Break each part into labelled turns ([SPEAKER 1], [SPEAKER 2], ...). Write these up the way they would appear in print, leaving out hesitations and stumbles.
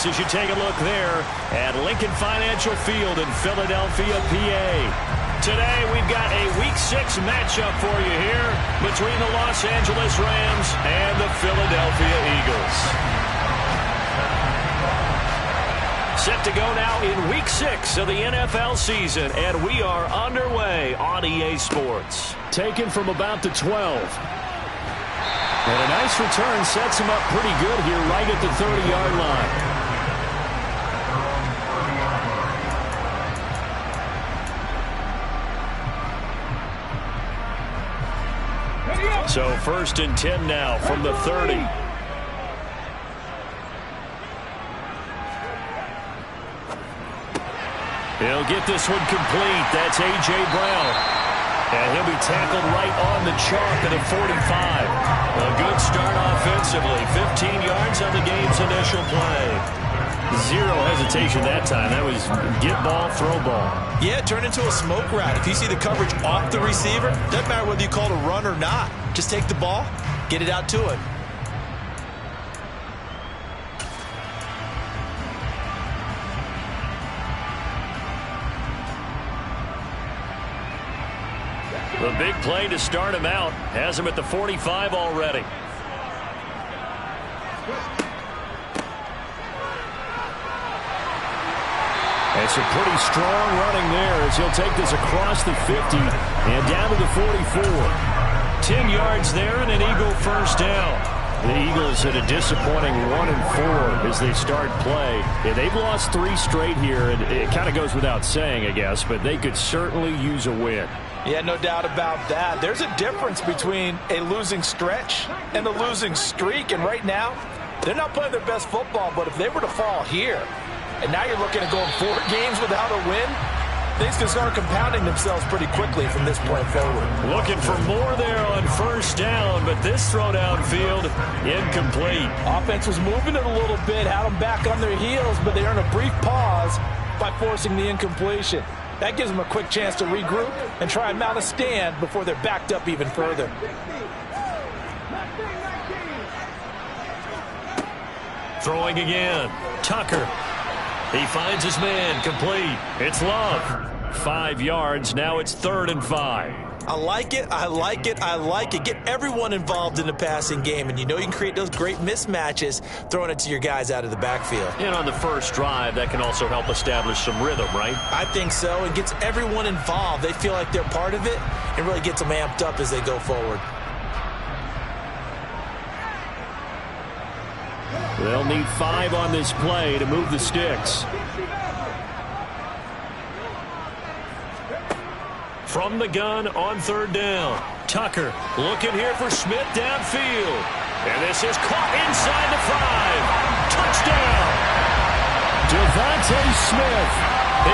[SPEAKER 1] as you take a look there at Lincoln Financial Field in Philadelphia, PA. Today we've got a Week 6 matchup for you here between the Los Angeles Rams and the Philadelphia Eagles. Set to go now in Week 6 of the NFL season, and we are underway on EA Sports. Taken from about the 12. And a nice return sets him up pretty good here right at the 30-yard line. So 1st and 10 now from the 30. He'll get this one complete. That's A.J. Brown. And he'll be tackled right on the chalk at the 45. A good start offensively. 15 yards on the game's initial play. Zero hesitation that time. That was get ball, throw ball.
[SPEAKER 2] Yeah, it turned into a smoke route. If you see the coverage off the receiver, doesn't matter whether you call it a run or not. Just take the ball, get it out to him.
[SPEAKER 1] The big play to start him out has him at the 45 already. It's a pretty strong running there as he'll take this across the 50 and down to the 44. 10 yards there and an Eagle first down. The Eagles had a disappointing 1-4 as they start play. Yeah, they've lost 3 straight here, and it kind of goes without saying, I guess, but they could certainly use a win.
[SPEAKER 2] Yeah, no doubt about that. There's a difference between a losing stretch and a losing streak, and right now, they're not playing their best football, but if they were to fall here, and now you're looking at going 4 games without a win, things can start compounding themselves pretty quickly from this point forward.
[SPEAKER 1] Looking for more there on first down, but this throw downfield incomplete.
[SPEAKER 2] Offense was moving it a little bit, had them back on their heels, but they earned a brief pause by forcing the incompletion. That gives them a quick chance to regroup and try and mount a stand before they're backed up even further.
[SPEAKER 1] Throwing again. Tucker. He finds his man. Complete. It's Love. 5 yards. Now it's 3rd and 5.
[SPEAKER 2] I like it, I like it, I like it. Get everyone involved in the passing game, and you know you can create those great mismatches throwing it to your guys out of the backfield.
[SPEAKER 1] And on the first drive, that can also help establish some rhythm, right?
[SPEAKER 2] I think so. It gets everyone involved. They feel like they're part of it, and really gets them amped up as they go forward.
[SPEAKER 1] They'll need 5 on this play to move the sticks. From the gun on 3rd down. Tucker looking here for Smith downfield. And this is caught inside the 5. Touchdown! Devontae Smith,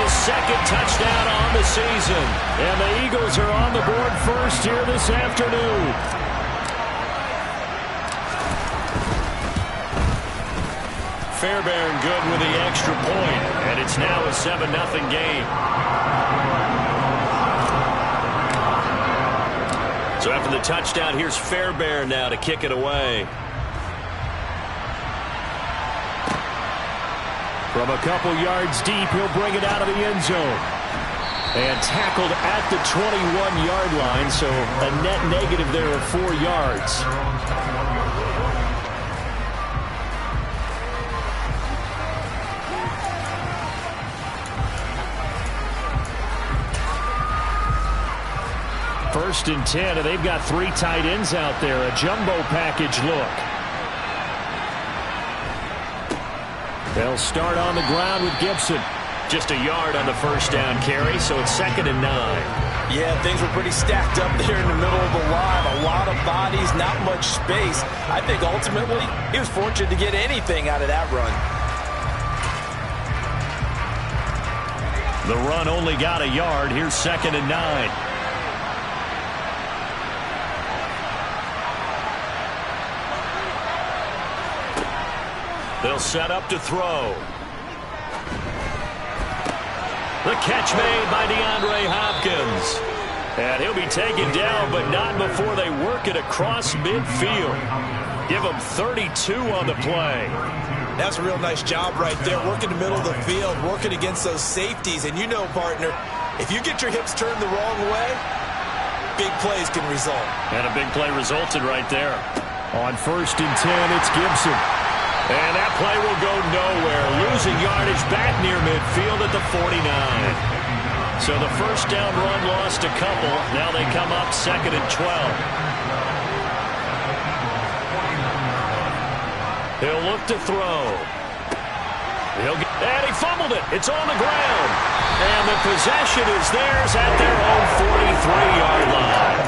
[SPEAKER 1] his 2nd touchdown on the season. And the Eagles are on the board first here this afternoon. Fairbairn good with the extra point. And it's now a 7-0 game. So after the touchdown, here's Fairbairn now to kick it away. From a couple yards deep, he'll bring it out of the end zone. And tackled at the 21-yard line, so a net negative there of 4 yards. First and 10, and they've got 3 tight ends out there. A jumbo package look. They'll start on the ground with Gibson. Just a yard on the first down carry, so it's 2nd and 9.
[SPEAKER 2] Yeah, things were pretty stacked up there in the middle of the line. A lot of bodies, not much space. I think ultimately he was fortunate to get anything out of that run.
[SPEAKER 1] The run only got a yard. Here's 2nd and 9. They'll set up to throw. The catch made by DeAndre Hopkins. And he'll be taken down, but not before they work it across midfield. Give him 32 on the play.
[SPEAKER 2] That's a real nice job right there, working the middle of the field, working against those safeties. And you know, partner, if you get your hips turned the wrong way, big plays can result.
[SPEAKER 1] And a big play resulted right there. On 1st and 10, it's Gibson. And that play will go nowhere. Losing yardage back near midfield at the 49. So the first down run lost a couple. Now they come up 2nd and 12. He'll look to throw. And he fumbled it. It's on the ground. And the possession is theirs at their own 43-yard line.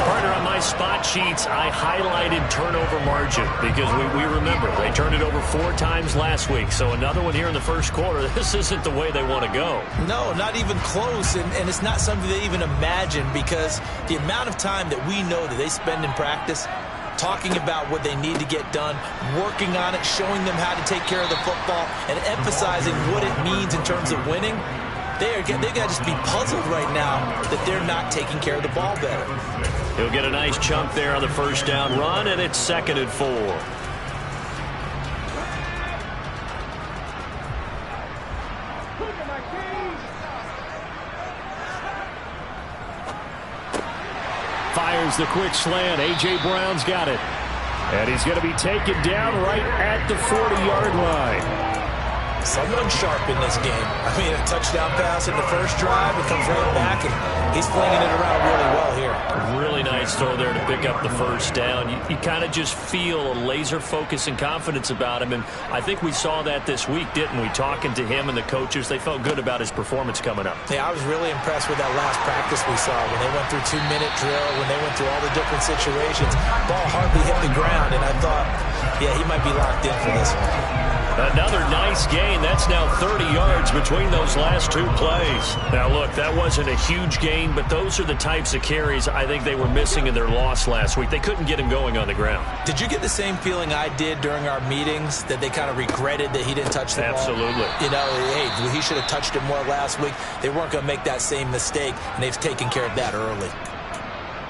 [SPEAKER 1] Partner, on my spot sheets, I highlighted turnover margin because we remember they turned it over 4 times last week. So another one here in the first quarter. This isn't the way they want to go.
[SPEAKER 2] No, not even close. And it's not something they even imagine because the amount of time that we know that they spend in practice talking about what they need to get done, working on it, showing them how to take care of the football, and emphasizing what it means in terms of winning. They've got to just be puzzled right now that they're not taking care of the ball better.
[SPEAKER 1] He'll get a nice chunk there on the first down run, and it's 2nd and 4. Fires the quick slant. A.J. Brown's got it. And he's going to be taken down right at the 40-yard line.
[SPEAKER 2] Someone sharp in this game. I mean, a touchdown pass in the first drive. It comes right back, and he's flinging it around really well here.
[SPEAKER 1] Really nice throw there to pick up the first down. You kind of just feel a laser focus and confidence about him, and I think we saw that this week, didn't we? Talking to him and the coaches, they felt good about his performance coming up.
[SPEAKER 2] Yeah, I was really impressed with that last practice we saw when they went through 2-minute drill, when they went through all the different situations. Ball hardly hit the ground, and I thought, yeah, he might be locked in for this one.
[SPEAKER 1] Another nice gain. That's now 30 yards between those last 2 plays. Now, look, that wasn't a huge gain, but those are the types of carries I think they were missing in their loss last week. They couldn't get him going on the ground.
[SPEAKER 2] Did you get the same feeling I did during our meetings, that they kind of regretted that he didn't touch the ball?
[SPEAKER 1] Absolutely.
[SPEAKER 2] You know, hey, he should have touched it more last week. They weren't going to make that same mistake, and they've taken care of that early.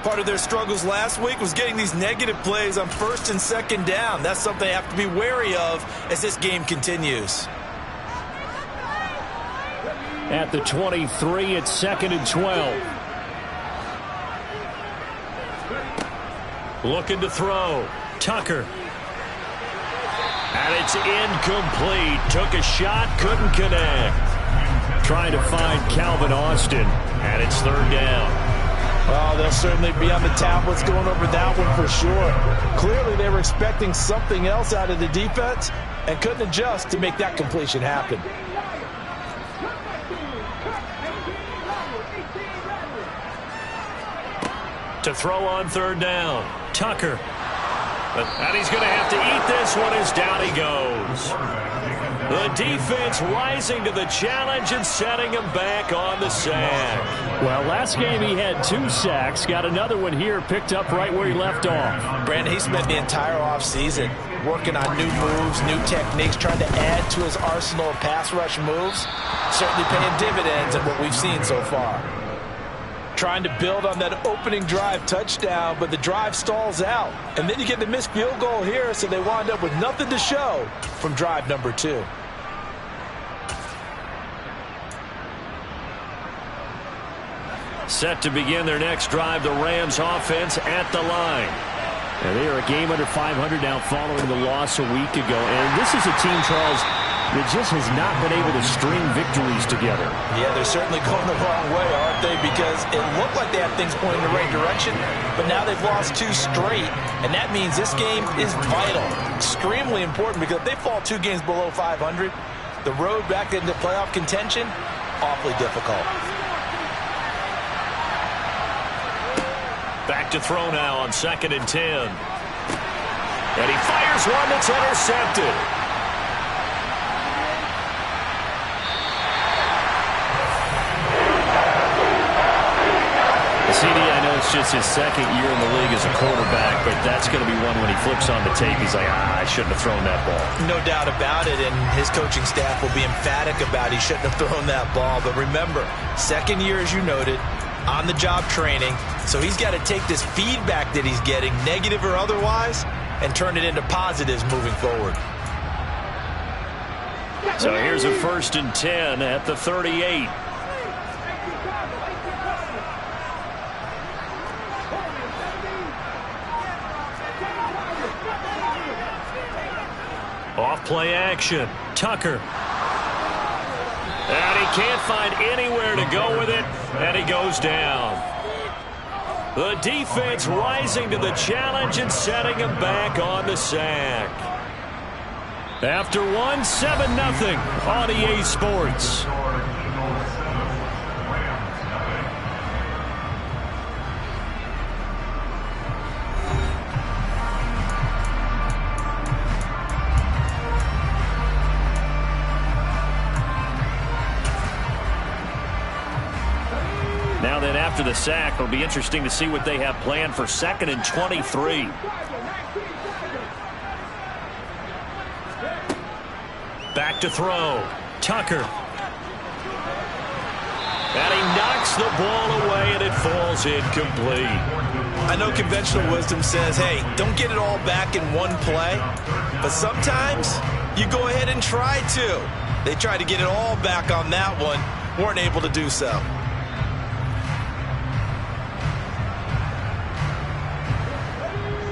[SPEAKER 2] Part of their struggles last week was getting these negative plays on 1st and 2nd down. That's something they have to be wary of as this game continues.
[SPEAKER 1] At the 23, it's 2nd and 12. Looking to throw. Tucker. And it's incomplete. Took a shot, couldn't connect. Trying to find Calvin Austin. And it's 3rd down.
[SPEAKER 2] Oh, they'll certainly be on the tablets going over that one for sure. Clearly, they were expecting something else out of the defense and couldn't adjust to make that completion happen.
[SPEAKER 1] To throw on 3rd down. Tucker. And he's going to have to eat this one as down he goes. The defense rising to the challenge and setting him back on the sack. Well, last game he had 2 sacks. Got another one here, picked up right where he left off.
[SPEAKER 2] Brandon, he spent the entire offseason working on new moves, new techniques, trying to add to his arsenal of pass rush moves. Certainly paying dividends in what we've seen so far. Trying to build on that opening drive touchdown, but the drive stalls out. And then you get the missed field goal here, so they wind up with nothing to show from drive number 2.
[SPEAKER 1] Set to begin their next drive, the Rams offense at the line. And they are a game under 500 now following the loss a week ago. And this is a team, Charles, that just has not been able to string victories together.
[SPEAKER 2] Yeah, they're certainly going the wrong way, aren't they? Because it looked like they had things pointing in the right direction, but now they've lost 2 straight, and that means this game is vital, extremely important, because if they fall 2 games below 500, the road back into playoff contention, awfully difficult.
[SPEAKER 1] Back to throw now on 2nd and 10. And he fires one that's intercepted. CD, I know it's just his 2nd year in the league as a quarterback, but that's going to be one when he flips on the tape. He's like, I shouldn't have thrown that ball.
[SPEAKER 2] No doubt about it, and his coaching staff will be emphatic about he shouldn't have thrown that ball. But remember, 2nd year, as you noted, on-the-job training, so he's got to take this feedback that he's getting, negative or otherwise, and turn it into positives moving forward.
[SPEAKER 1] So here's a 1st and 10 at the 38. Off play action. Tucker. And he can't find anywhere to go with it, and he goes down. The defense rising to the challenge and setting him back on the sack. After one, 7-0 on EA Sports. Now then, after the sack, it'll be interesting to see what they have planned for 2nd and 23. Back to throw. Tucker. And he knocks the ball away, and it falls incomplete.
[SPEAKER 2] I know conventional wisdom says, hey, don't get it all back in one play. But sometimes you go ahead and try to. They tried to get it all back on that one. Weren't able to do so.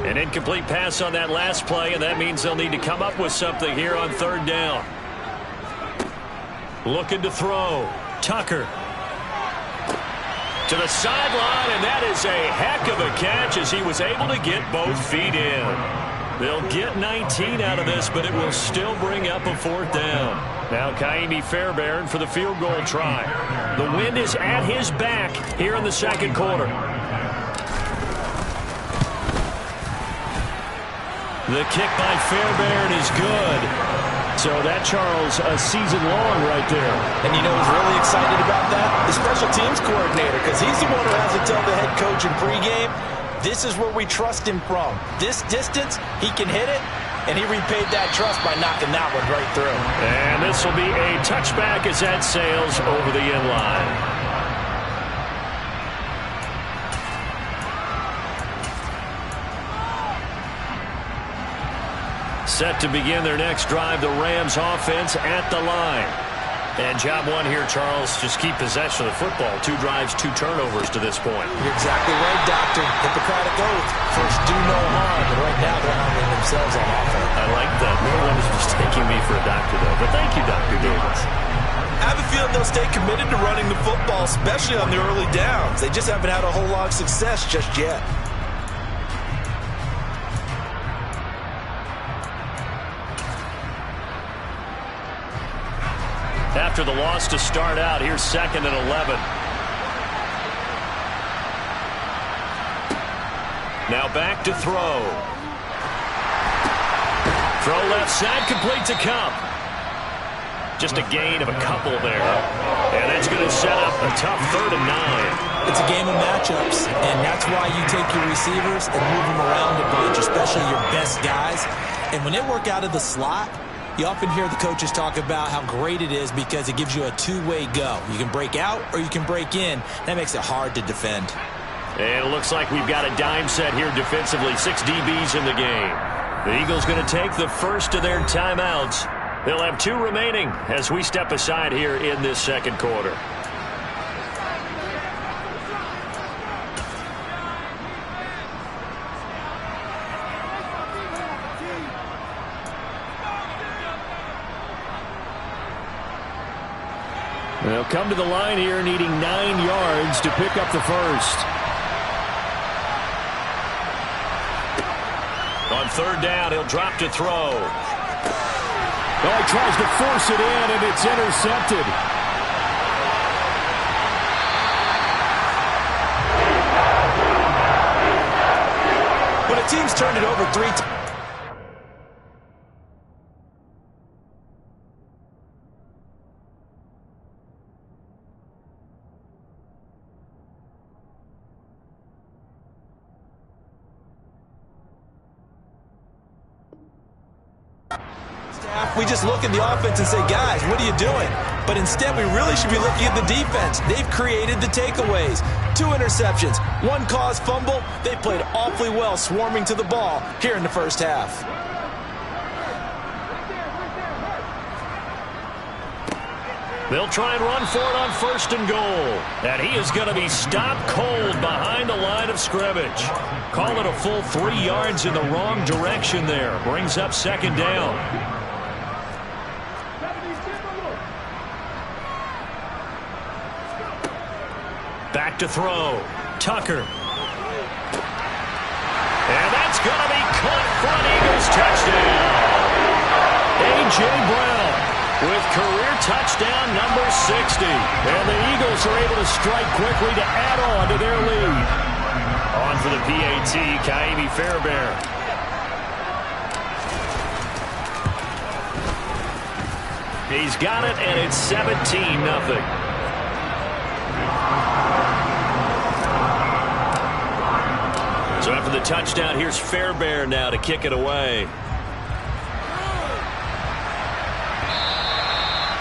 [SPEAKER 1] An incomplete pass on that last play, and that means they'll need to come up with something here on 3rd down. Looking to throw. Tucker. To the sideline, and that is a heck of a catch as he was able to get both feet in. They'll get 19 out of this, but it will still bring up a 4th down. Now Kaimi Fairbairn for the field goal try. The wind is at his back here in the 2nd quarter. The kick by Fairbairn is good. So that, Charles, a season long right there.
[SPEAKER 2] And you know who's really excited about that? The special teams coordinator, because he's the one who has to tell the head coach in pregame, this is where we trust him from. This distance, he can hit it, and he repaid that trust by knocking that one right through.
[SPEAKER 1] And this will be a touchback as that sails over the end line. Set to begin their next drive, the Rams offense at the line. And job one here, Charles, just keep possession of the football. 2 drives, 2 turnovers to this point.
[SPEAKER 2] You're exactly right, Doctor. Hippocratic oath. First, do no harm. And right now, they're harming themselves on offense.
[SPEAKER 1] I like that. No one is mistaking me for a doctor, though. But thank you, Dr. Davis.
[SPEAKER 2] I have a feeling they'll stay committed to running the football, especially on the early downs. They just haven't had a whole lot of success just yet.
[SPEAKER 1] After the loss to start out, here's 2nd and 11. Now back to throw. Throw left side, complete to Kupp. Just a gain of a couple there. And that's going to set up a tough 3rd and 9.
[SPEAKER 2] It's a game of matchups, and that's why you take your receivers and move them around a bunch, especially your best guys. And when they work out of the slot, you often hear the coaches talk about how great it is because it gives you a 2-way go. You can break out or you can break in. That makes it hard to defend.
[SPEAKER 1] And it looks like we've got a dime set here defensively. 6 DBs in the game. The Eagles going to take the first of their timeouts. They'll have 2 remaining as we step aside here in this 2nd quarter. They'll come to the line here needing 9 yards to pick up the first. On 3rd down, he'll drop to throw.
[SPEAKER 3] Oh, he tries to force it in, and it's intercepted.
[SPEAKER 2] When a team's turned it over 3 times, we just look at the offense and say, guys, what are you doing? But instead, we really should be looking at the defense. They've created the takeaways. 2 interceptions, 1 caused fumble. They played awfully well swarming to the ball here in the first half.
[SPEAKER 1] They'll try and run for it on 1st and goal. And he is going to be stopped cold behind the line of scrimmage. Call it a full 3 yards in the wrong direction there. Brings up 2nd down. Back to throw. Tucker. And that's going to be caught front. Eagles touchdown. A.J. Brown with career touchdown number 60. And the Eagles are able to strike quickly to add on to their lead. On for the PAT, Ka'imi Fairbairn. He's got it, and it's 17-0. So after the touchdown, here's Fairbairn now to kick it away.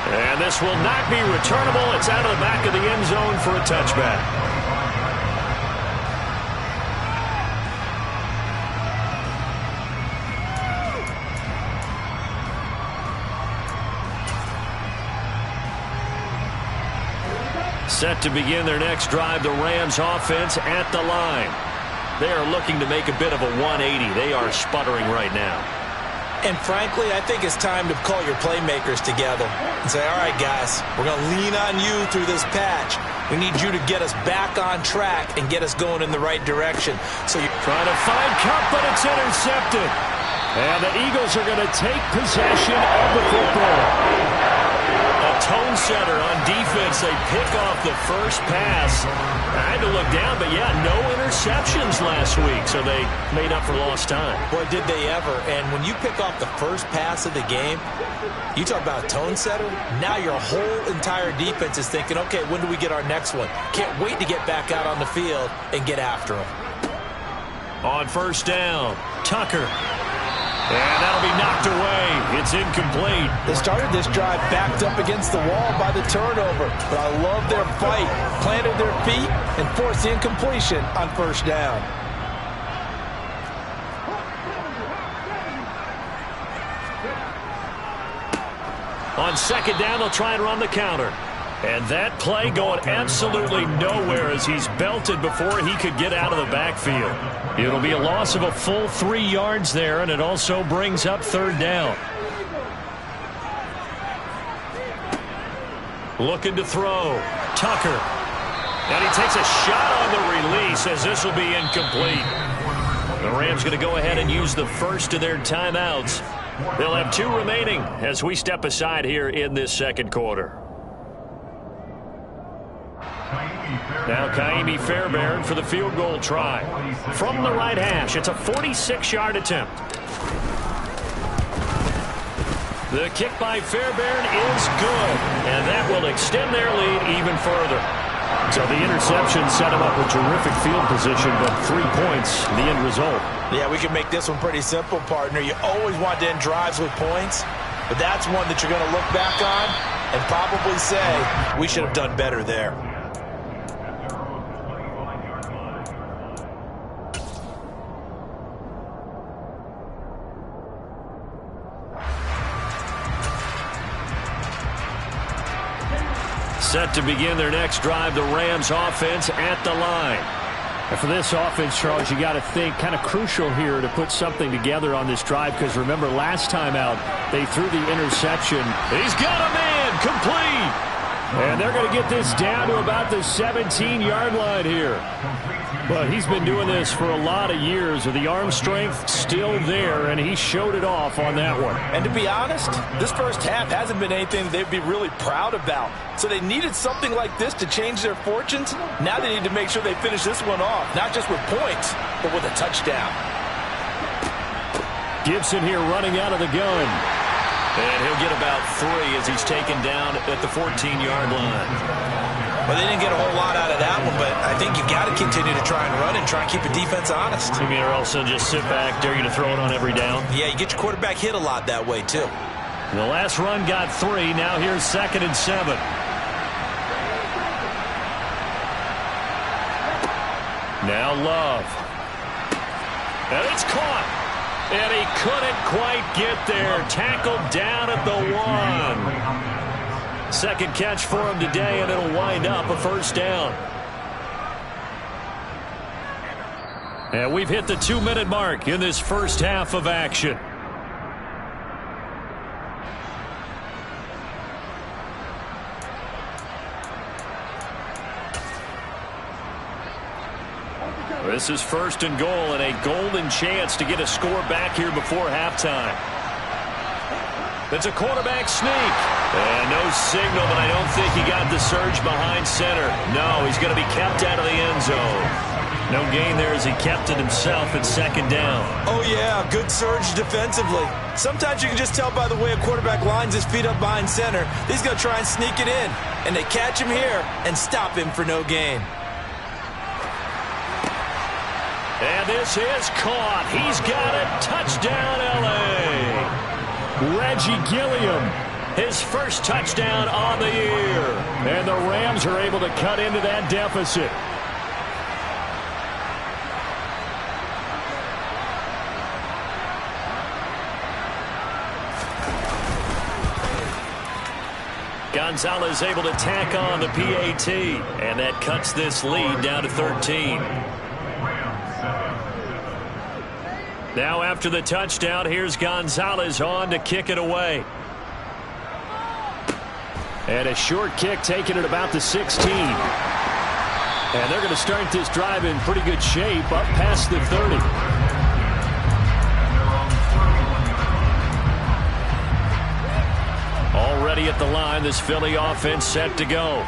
[SPEAKER 1] And this will not be returnable. It's out of the back of the end zone for a touchback. Set to begin their next drive, the Rams offense at the line. They are looking to make a bit of a 180. They are sputtering right now.
[SPEAKER 2] And frankly, I think it's time to call your playmakers together and say, all right, guys, we're going to lean on you through this patch. We need you to get us back on track and get us going in the right direction. So you're
[SPEAKER 1] trying to find Kupp, but it's intercepted. And the Eagles are going to take possession of the football. A tone setter on defense. They pick off the first pass. I had to look down, but yeah, no interceptions last week, so they made up for lost time.
[SPEAKER 2] Boy, did they ever. And when you pick off the first pass of the game, you talk about a tone setter, now your whole entire defense is thinking, okay, when do we get our next one? Can't wait to get back out on the field and get after them.
[SPEAKER 1] On 1st down, Tucker. And that'll be knocked away. It's incomplete.
[SPEAKER 2] They started this drive backed up against the wall by the turnover. But I love their fight. Planted their feet and forced the incompletion on 1st down.
[SPEAKER 1] On 2nd down, they'll try and run the counter. And that play going absolutely nowhere as he's belted before he could get out of the backfield. It'll be a loss of a full 3 yards there, and it also brings up 3rd down. Looking to throw. Tucker. And he takes a shot on the release as this will be incomplete. The Rams going to go ahead and use the first of their timeouts. They'll have 2 remaining as we step aside here in this 2nd quarter. Now Ka'imi Fairbairn for the field goal try. From the right hash, it's a 46-yard attempt. The kick by Fairbairn is good, and that will extend their lead even further. So the interception set him up with terrific field position, but 3 points, the end result.
[SPEAKER 2] Yeah, we can make this one pretty simple, partner. You always want to end drives with points, but that's one that you're going to look back on and probably say, we should have done better there.
[SPEAKER 1] Set to begin their next drive, the Rams offense at the line.
[SPEAKER 3] And for this offense, Charles, you got to think kind of crucial here to put something together on this drive, because remember last time out they threw the interception.
[SPEAKER 1] He's got a man complete.
[SPEAKER 3] And they're going to get this down to about the 17-yard line here. But he's been doing this for a lot of years, with the arm strength still there, and he showed it off on that one.
[SPEAKER 2] And to be honest, this first half hasn't been anything they'd be really proud about. So they needed something like this to change their fortunes. Now they need to make sure they finish this one off, not just with points, but with a touchdown.
[SPEAKER 1] Gibson here running out of the gun. And he'll get about 3 as he's taken down at the 14-yard line.
[SPEAKER 2] Well, they didn't get a whole lot out of that one, but I think you've got to continue to try and run and try and keep the defense honest.
[SPEAKER 1] You mean, or else they'll just sit back, dare you to throw it on every down?
[SPEAKER 2] Yeah, you get your quarterback hit a lot that way, too.
[SPEAKER 1] The last run got 3. Now here's 2nd and 7. Now Love. And it's caught. And he couldn't quite get there. Tackled down at the 1. Second catch for him today, and it'll wind up a first down. And we've hit the 2-minute mark in this first half of action. This is first and goal, and a golden chance to get a score back here before halftime. It's a quarterback sneak. And no signal, but I don't think he got the surge behind center. No, he's going to be kept out of the end zone. No gain there as he kept it himself at second down.
[SPEAKER 2] Oh, yeah, good surge defensively. Sometimes you can just tell by the way a quarterback lines his feet up behind center. He's going to try and sneak it in. And they catch him here and stop him for no gain.
[SPEAKER 1] And this is caught. He's got it. Touchdown, L.A.
[SPEAKER 3] Reggie Gilliam,
[SPEAKER 1] his first touchdown on the year.
[SPEAKER 3] And the Rams are able to cut into that deficit.
[SPEAKER 1] Gonzalez able to tack on the PAT, and that cuts this lead down to 13. Now after the touchdown, here's Gonzalez on to kick it away.
[SPEAKER 3] And a short kick taken at about the 16. And they're going to start this drive in pretty good shape up past the 30.
[SPEAKER 1] Already at the line, this Philly offense set to go.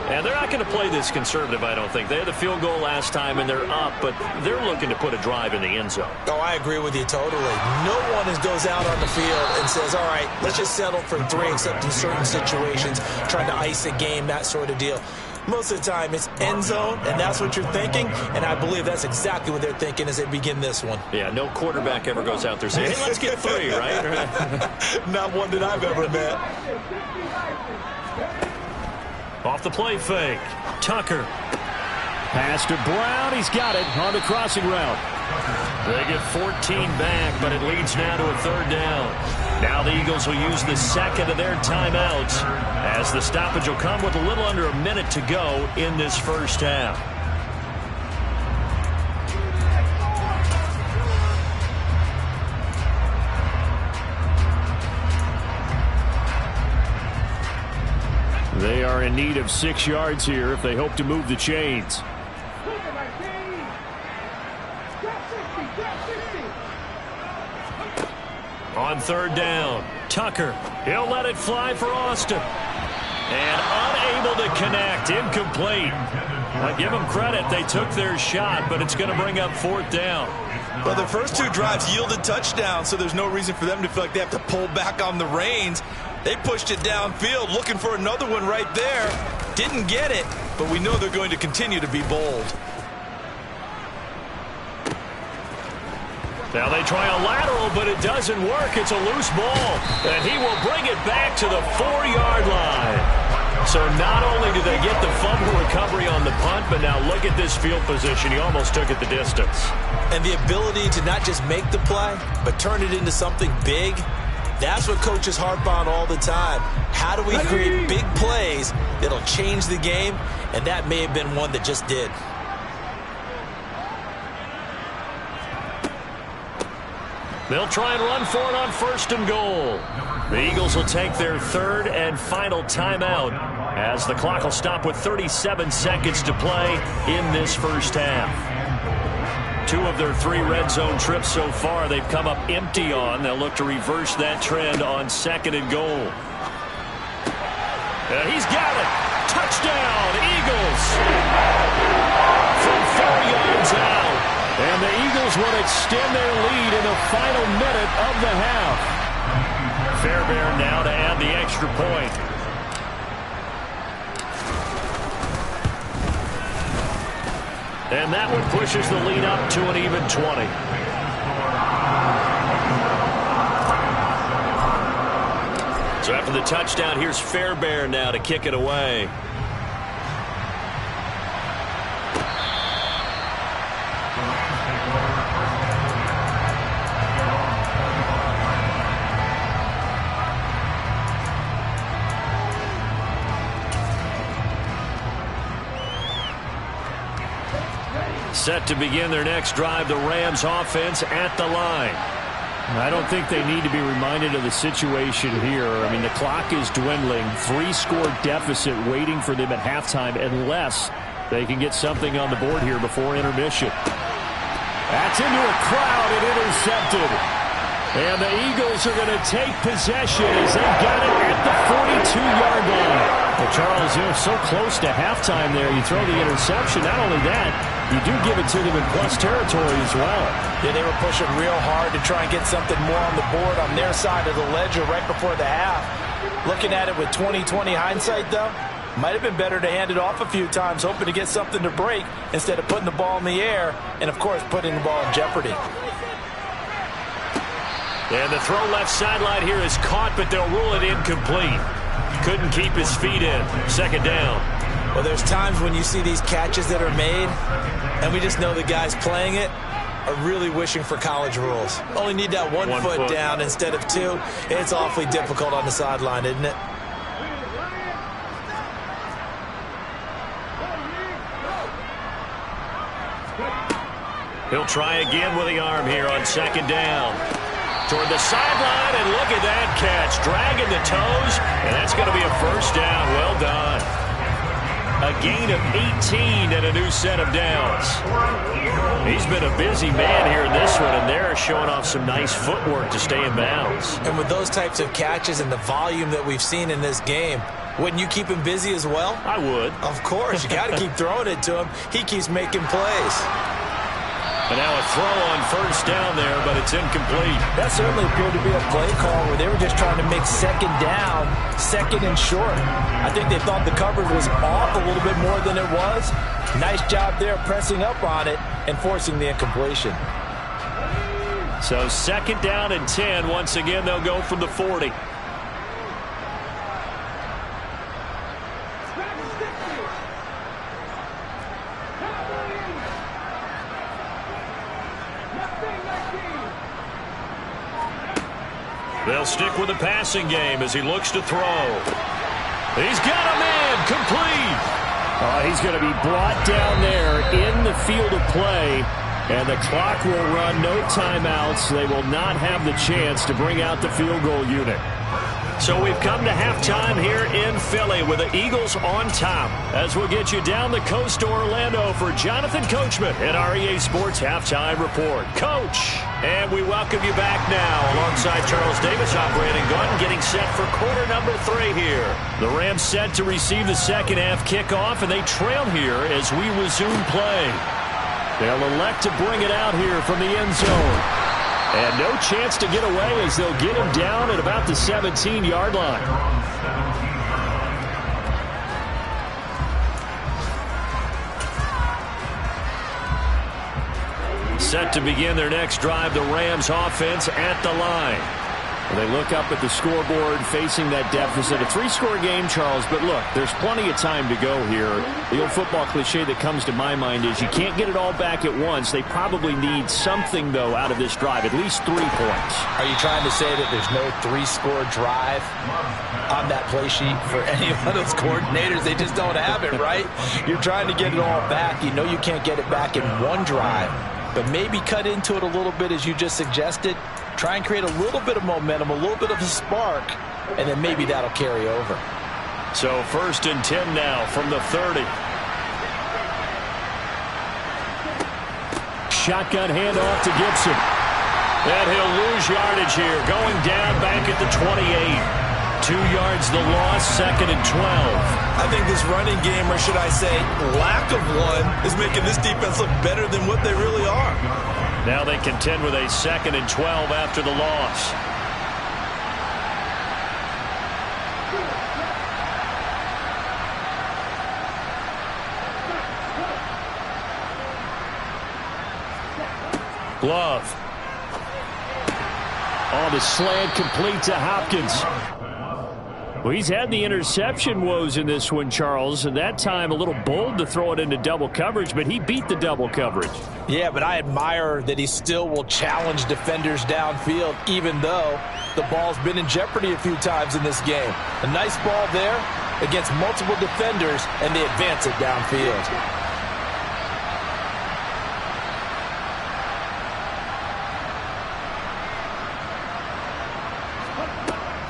[SPEAKER 1] And they're not going to play this conservative, I don't think. They had the field goal last time, and they're up, but they're looking to put a drive in the end zone.
[SPEAKER 2] Oh, I agree with you totally. No one goes out on the field and says, all right, let's just settle for 3, except in certain situations, trying to ice a game, that sort of deal. Most of the time, it's end zone, and that's what you're thinking, and I believe that's exactly what they're thinking as they begin this one.
[SPEAKER 1] Yeah, no quarterback ever goes out there saying, hey, let's get 3, right?
[SPEAKER 2] Not one that I've ever met.
[SPEAKER 1] Off the play fake. Tucker.
[SPEAKER 3] Pass to Brown. He's got it on the crossing route.
[SPEAKER 1] They get 14 back, but it leads now to a third down. Now the Eagles will use the second of their timeouts as the stoppage will come with a little under a minute to go in this first half.
[SPEAKER 3] They are in need of 6 yards here if they hope to move the chains.
[SPEAKER 1] On third down, Tucker. He'll let it fly for Austin. And unable to connect. Incomplete. I give them credit. They took their shot, but it's going to bring up fourth down.
[SPEAKER 2] Well, the first 2 drives yielded touchdowns, so there's no reason for them to feel like they have to pull back on the reins. They pushed it downfield, looking for another one right there. Didn't get it, but we know they're going to continue to be bold.
[SPEAKER 1] Now they try a lateral, but it doesn't work. It's a loose ball, and he will bring it back to the 4-yard line. So not only do they get the fumble recovery on the punt, but now look at this field position. He almost took it the distance.
[SPEAKER 2] And the ability to not just make the play, but turn it into something big. That's what coaches harp on all the time. How do we create big plays that'll change the game? And that may have been one that just did.
[SPEAKER 1] They'll try and run for it on first and goal. The Eagles will take their third and final timeout as the clock will stop with 37 seconds to play in this first half. 2 of their 3 red zone trips so far they've come up empty on. They'll look to reverse that trend on second and goal. He's got it. Touchdown, Eagles. From 4 yards out.
[SPEAKER 3] And the Eagles will extend their lead in the final minute of the half.
[SPEAKER 1] Fairbairn now to add the extra point. And that one pushes the lead up to an even 20. So after the touchdown, here's Fairbairn now to kick it away. Set to begin their next drive, the Rams offense at the line.
[SPEAKER 3] I don't think they need to be reminded of the situation here. I mean, the clock is dwindling. 3-score deficit waiting for them at halftime unless they can get something on the board here before intermission. That's into a crowd and intercepted. And the Eagles are going to take possession as they've got it at the 42-yard line. Well, Charles, you're so close to halftime there. You throw the interception. Not only that, you do give it to them in plus territory as well.
[SPEAKER 2] Yeah, they were pushing real hard to try and get something more on the board on their side of the ledger right before the half. Looking at it with 20/20 hindsight, though, might have been better to hand it off a few times, hoping to get something to break instead of putting the ball in the air and, of course, putting the ball in jeopardy.
[SPEAKER 1] And the throw left sideline here is caught, but they'll rule it incomplete. Couldn't keep his feet in. Second down.
[SPEAKER 2] Well, there's times when you see these catches that are made, and we just know the guys playing it are really wishing for college rules. Only need that one foot down instead of two. It's awfully difficult on the sideline, isn't it?
[SPEAKER 1] He'll try again with the arm here on second down. Toward the sideline, and look at that catch. Dragging the toes, and that's going to be a first down. Well done. A gain of 18 and a new set of downs. He's been a busy man here in this one, and they're showing off some nice footwork to stay in bounds.
[SPEAKER 2] And with those types of catches and the volume that we've seen in this game, wouldn't you keep him busy as well?
[SPEAKER 1] I would.
[SPEAKER 2] Of course. You got to keep throwing it to him. He keeps making plays.
[SPEAKER 1] And now a throw on first down there, but it's incomplete.
[SPEAKER 2] That certainly appeared to be a play call where they were just trying to make second down, second and short. I think they thought the coverage was off a little bit more than it was. Nice job there pressing up on it and forcing the incompletion.
[SPEAKER 1] So second down and 10. Once again, they'll go from the 40. They'll stick with the passing game as he looks to throw. He's got a man complete.
[SPEAKER 3] He's going to be brought down there in the field of play, and the clock will run. No timeouts. They will not have the chance to bring out the field goal unit.
[SPEAKER 1] So we've come to halftime here in Philly with the Eagles on top. As we'll get you down the coast to Orlando for Jonathan Coachman at our EA Sports Halftime Report. Coach, and we welcome you back now alongside Charles Davis operating gun, getting set for quarter number 3 here. The Rams set to receive the second half kickoff, and they trail here as we resume play. They'll elect to bring it out here from the end zone. And no chance to get away as they'll get him down at about the 17-yard line. Set to begin their next drive, the Rams offense at the line.
[SPEAKER 3] They look up at the scoreboard facing that deficit. A 3-score game, Charles, but look, there's plenty of time to go here. The old football cliche that comes to my mind is you can't get it all back at once. They probably need something, though, out of this drive, at least 3 points.
[SPEAKER 2] Are you trying to say that there's no 3-score drive on that play sheet for any of those coordinators? They just don't have it, right? You're trying to get it all back. You know you can't get it back in one drive, but maybe cut into it a little bit as you just suggested. Try and create a little bit of momentum, a little bit of a spark, and then maybe that'll carry over.
[SPEAKER 1] So first and 10 now from the 30.
[SPEAKER 3] Shotgun handoff to Gibson.
[SPEAKER 1] And he'll lose yardage here, going down back at the 28. 2 yards the loss, second and 12.
[SPEAKER 2] I think this running game, or should I say lack of one, is making this defense look better than what they really are.
[SPEAKER 1] Now they contend with a second and 12 after the loss. Glove.
[SPEAKER 3] On the slant, complete to Hopkins. Well, he's had the interception woes in this one, Charles, and that time a little bold to throw it into double coverage, but he beat the double coverage.
[SPEAKER 2] Yeah, but I admire that he still will challenge defenders downfield, even though the ball's been in jeopardy a few times in this game. A nice ball there against multiple defenders, and they advance it downfield.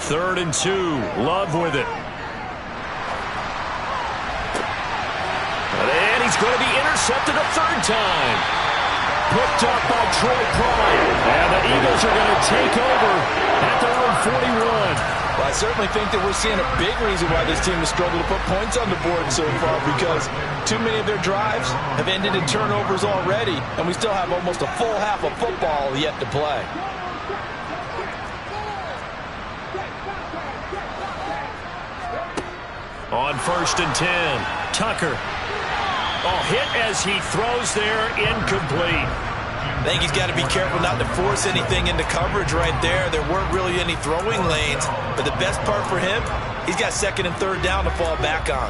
[SPEAKER 1] 3rd and 2. Love with it. And he's going to be intercepted a 3rd time. Picked up by Troy Prime. And the Eagles are going to take over at their own 41.
[SPEAKER 2] Well, I certainly think that we're seeing a big reason why this team has struggled to put points on the board so far, because too many of their drives have ended in turnovers already, and we still have almost a full half of football yet to play.
[SPEAKER 1] On 1st and 10, Tucker. Oh, hit as he throws there, incomplete.
[SPEAKER 2] I think he's got to be careful not to force anything into coverage right there. There weren't really any throwing lanes, but the best part for him, he's got 2nd and 3rd down to fall back on.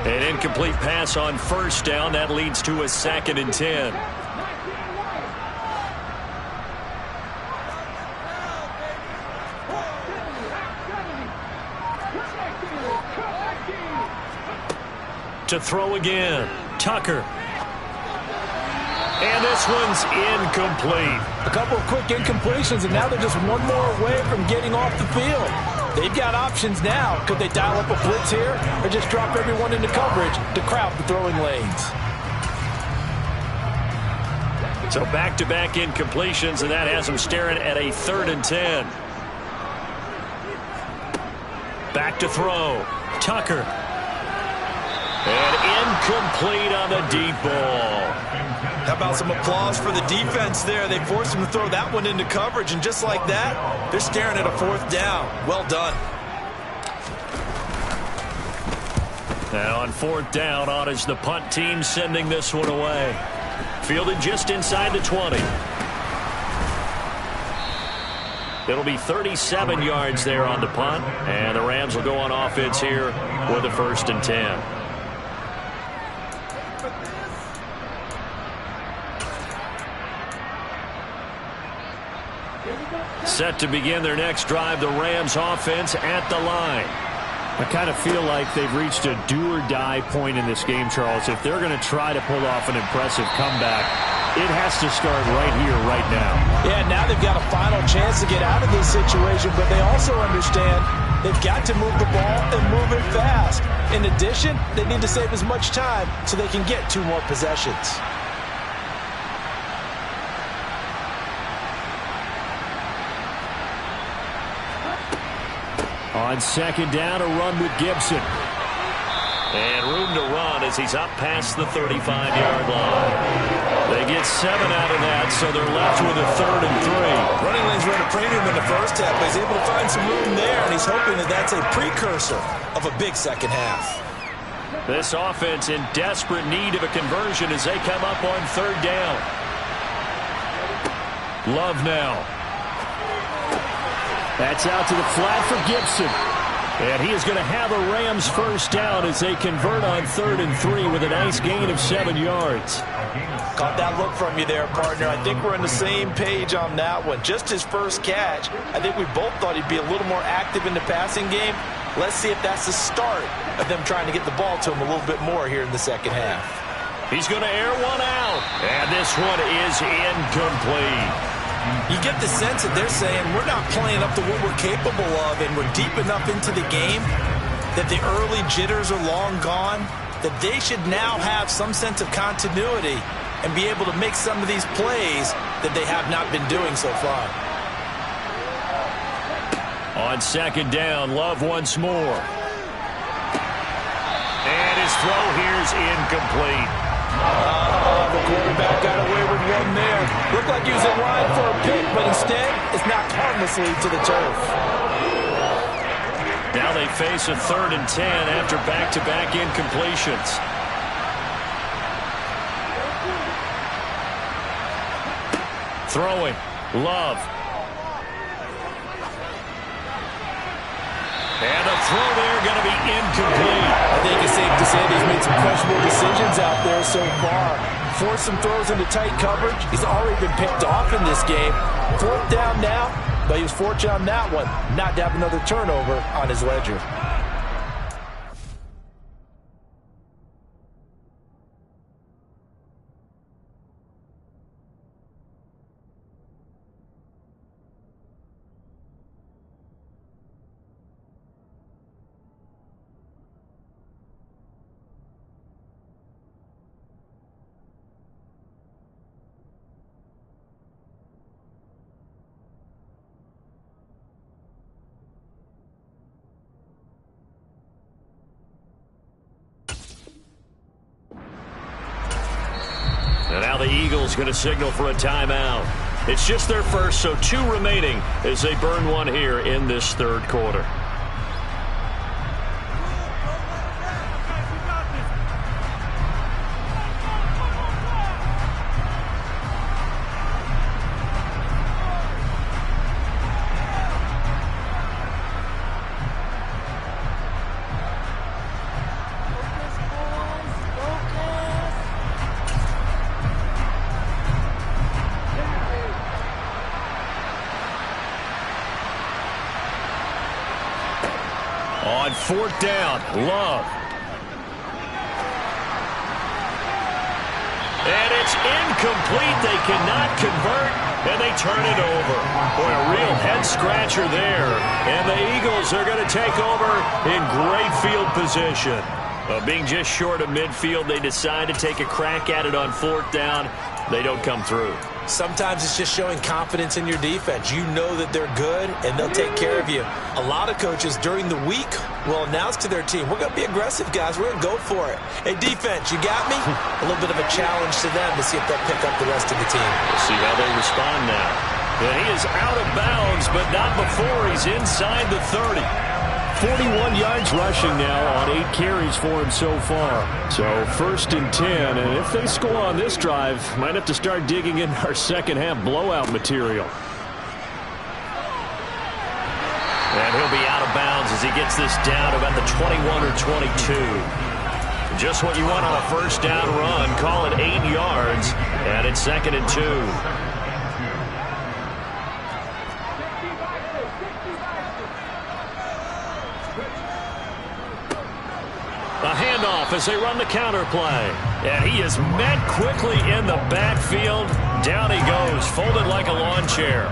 [SPEAKER 1] An incomplete pass on 1st down. That leads to a 2nd and 10. To throw again, Tucker. And this one's incomplete.
[SPEAKER 2] A couple of quick incompletions, and now they're just one more away from getting off the field. They've got options now. Could they dial up a blitz here or just drop everyone into coverage to crowd the throwing lanes?
[SPEAKER 1] So back-to-back incompletions, and that has them staring at a 3rd and 10. Back to throw, Tucker. And incomplete on the deep ball.
[SPEAKER 2] How about some applause for the defense there? They forced him to throw that one into coverage, and just like that, they're staring at a 4th down. Well done.
[SPEAKER 1] Now on 4th down, on is the punt team sending this one away. Fielded just inside the 20. It'll be 37 yards there on the punt, and the Rams will go on offense here with a 1st and 10. Set to begin their next drive, the Rams offense at the line.
[SPEAKER 3] I kind of feel like they've reached a do-or-die point in this game, Charles. If they're going to try to pull off an impressive comeback, it has to start right here, right now.
[SPEAKER 2] Yeah, now they've got a final chance to get out of this situation, but they also understand they've got to move the ball and move it fast. In addition, they need to save as much time so they can get 2 more possessions.
[SPEAKER 3] On 2nd down, a run with Gibson.
[SPEAKER 1] And room to run as he's up past the 35-yard line. They get 7 out of that, so they're left with a 3rd and 3.
[SPEAKER 2] Running lanes were at a premium in the first half, but he's able to find some room there, and he's hoping that that's a precursor of a big second half.
[SPEAKER 1] This offense in desperate need of a conversion as they come up on 3rd down. Love now.
[SPEAKER 3] That's out to the flat for Gibson. And he is going to have a Rams 1st down as they convert on 3rd and 3 with a nice gain of 7 yards.
[SPEAKER 2] Caught that look from you there, partner. I think we're on the same page on that one. Just his first catch. I think we both thought he'd be a little more active in the passing game. Let's see if that's the start of them trying to get the ball to him a little bit more here in the second half.
[SPEAKER 1] He's going to air one out. And this one is incomplete.
[SPEAKER 2] You get the sense that they're saying we're not playing up to what we're capable of, and we're deep enough into the game that the early jitters are long gone, that they should now have some sense of continuity and be able to make some of these plays that they have not been doing so far.
[SPEAKER 1] On 2nd down, Love once more. And his throw here is incomplete.
[SPEAKER 2] The quarterback got away with one there. Looked like he was in line for a pick, but instead it's knocked harmlessly to the turf.
[SPEAKER 1] Now they face a 3rd and 10 after back-to-back incompletions. Throwing, Love. And a throw there going to be incomplete.
[SPEAKER 2] I think it's safe to say that he's made some questionable decisions out there so far. Forced some throws into tight coverage. He's already been picked off in this game. 4th down now, but he was fortunate on that one not to have another turnover on his ledger.
[SPEAKER 3] Eagles going to signal for a timeout. It's just their first, so 2 remaining as they burn one here in this third quarter. On 4th down, Love. And it's incomplete. They cannot convert, and they turn it over. Boy, a real head-scratcher there. And the Eagles are going to take over in great field position. Being just short of midfield, they decide to take a crack at it on 4th down. They don't come through.
[SPEAKER 2] Sometimes it's just showing confidence in your defense. You know that they're good, and they'll take care of you. A lot of coaches during the week will announce to their team, we're going to be aggressive, guys. We're going to go for it. Hey, defense, you got me? A little bit of a challenge to them to see if they'll pick up the rest of the team.
[SPEAKER 3] We'll see how they respond now. And he is out of bounds, but not before he's inside the 30. 41 yards rushing now on 8 carries for him so far. So 1st and 10, and if they score on this drive, might have to start digging in our second half blowout material. And he'll be out of bounds as he gets this down to about the 21 or 22. Just what you want on a 1st down run. Call it 8 yards, and it's 2nd and 2. A handoff as they run the counter play. And he is met quickly in the backfield. Down he goes, folded like a lawn chair.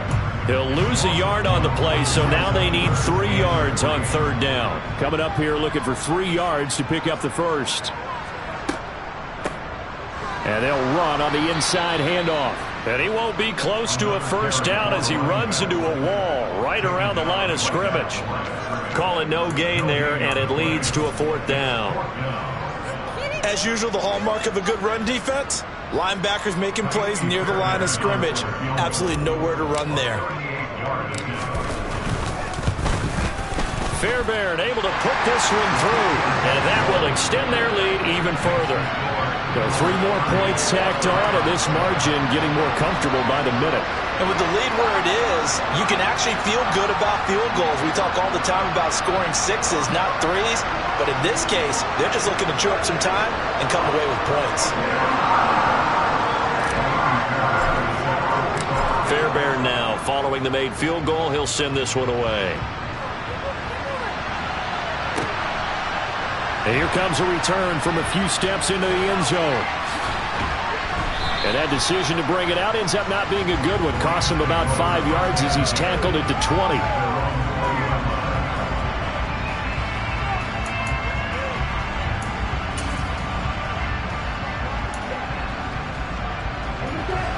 [SPEAKER 3] He'll lose a yard on the play, so now they need 3 yards on 3rd down. Coming up here looking for 3 yards to pick up the first. And they'll run on the inside handoff. And he won't be close to a 1st down as he runs into a wall right around the line of scrimmage. Call it no gain there, and it leads to a 4th down.
[SPEAKER 2] As usual, the hallmark of a good run defense, linebackers making plays near the line of scrimmage. Absolutely nowhere to run there.
[SPEAKER 3] Fairbairn able to put this one through, and that will extend their lead even further. So 3 more points tacked on, and this margin getting more comfortable by the minute.
[SPEAKER 2] And with the lead where it is, you can actually feel good about field goals. We talk all the time about scoring 6s, not 3s. But in this case, they're just looking to chew up some time and come away with points.
[SPEAKER 3] Fairbairn now, following the made field goal, he'll send this one away. And here comes a return from a few steps into the end zone. And that decision to bring it out ends up not being a good one. Costs him about 5 yards as he's tackled at the 20.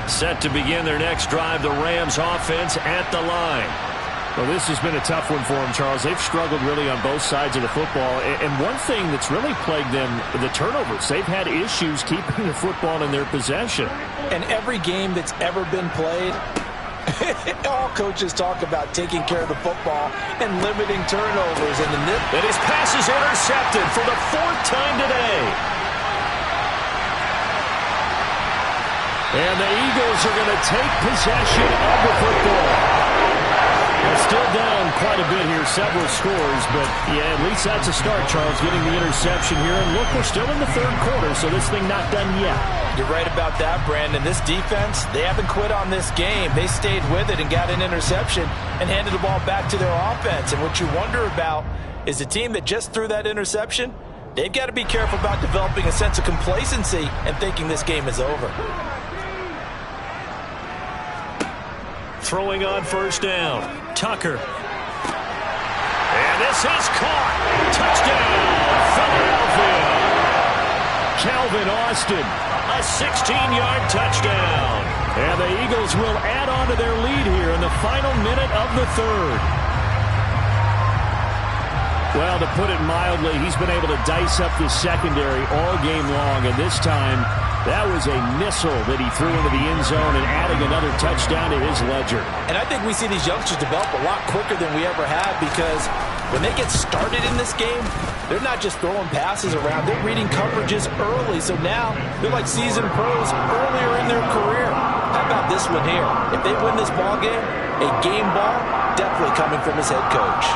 [SPEAKER 3] Set to begin their next drive, the Rams offense at the line. Well, this has been a tough one for them, Charles. They've struggled really on both sides of the football. And one thing that's really plagued them, the turnovers. They've had issues keeping the football in their possession.
[SPEAKER 2] And every game that's ever been played, all coaches talk about taking care of the football and limiting turnovers. And
[SPEAKER 3] his pass is intercepted for the 4th time today. And the Eagles are going to take possession of the football. They're still down quite a bit here, several scores, but yeah, at least that's a start, Charles, getting the interception here. And look, we're still in the 3rd quarter, so this thing not done yet.
[SPEAKER 2] You're right about that, Brandon. This defense, they haven't quit on this game. They stayed with it and got an interception and handed the ball back to their offense. And what you wonder about is the team that just threw that interception, they've got to be careful about developing a sense of complacency and thinking this game is over.
[SPEAKER 3] Throwing on 1st down, Tucker. And this is caught. Touchdown, Philadelphia. Calvin Austin, a 16-yard touchdown. And the Eagles will add on to their lead here in the final minute of the 3rd. Well, to put it mildly, he's been able to dice up the secondary all game long, and this time That was a missile that he threw into the end zone and adding another touchdown to his ledger.
[SPEAKER 2] And I think we see these youngsters develop a lot quicker than we ever have because when they get started in this game, they're not just throwing passes around. They're reading coverages early. So now they're like seasoned pros earlier in their career. How about this one here? If they win this ball game, a game ball definitely coming from his head coach.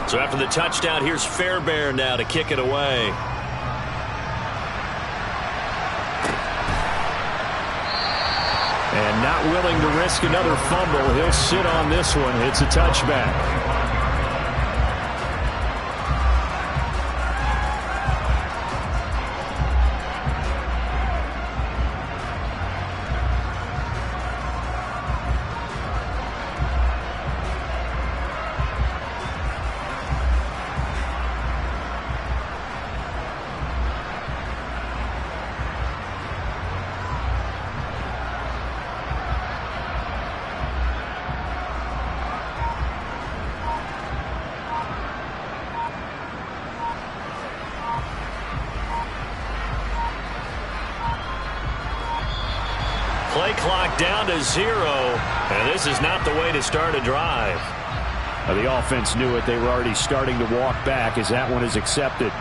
[SPEAKER 1] So after the touchdown, here's Fairbairn now to kick it away.
[SPEAKER 3] And not willing to risk another fumble. He'll sit on this one. It's a touchback.
[SPEAKER 1] Play clock down to 0, and this is not the way to start a drive.
[SPEAKER 3] The offense knew it. They were already starting to walk back as that one is accepted.